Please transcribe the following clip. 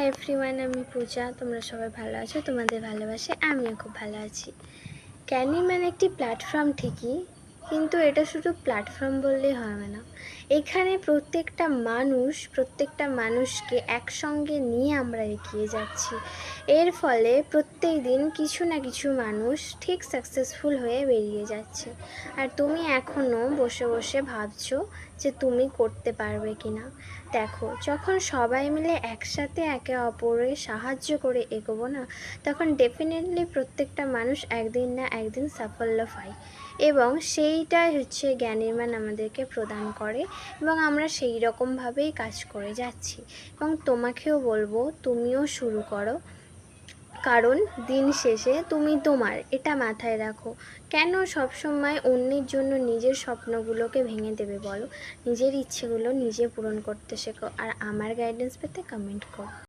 Everyone, আমি পূজা। তোমরা সবাই ভালো আছো? তোমাদের ভালোবাসে আমিও খুব ভালো আছি। ক্যানিম্যান একটি প্ল্যাটফর্ম ঠিকই, কিন্তু এটা শুধু প্ল্যাটফর্ম বললেই হবে না। এখানে প্রত্যেকটা মানুষকে একসঙ্গে নিয়ে আমরা এগিয়ে যাচ্ছি। এর ফলে প্রত্যেক দিন কিছু না কিছু মানুষ ঠিক সাকসেসফুল হয়ে বেরিয়ে যাচ্ছে। আর তুমি এখনও বসে বসে ভাবছো যে তুমি করতে পারবে কি না। দেখো, যখন সবাই মিলে একসাথে একে অপরের সাহায্য করে এগোবো না, তখন ডেফিনেটলি প্রত্যেকটা মানুষ একদিন না একদিন সাফল্য পায়। এবং সেইটাই হচ্ছে জ্ঞানীমান আমাদেরকে প্রদান করে, এবং আমরা সেই রকমভাবেই কাজ করে যাচ্ছি। এবং তোমাকেও বলবো, তুমিও শুরু করো। কারণ দিন শেষে তুমি তোমার, এটা মাথায় রাখো। কেন সবসময় অন্যের জন্য নিজের স্বপ্নগুলোকে ভেঙে দেবে বলো? নিজের ইচ্ছেগুলো নিজে পূরণ করতে শেখো। আর আমার গাইডেন্স পেতে কমেন্ট করো।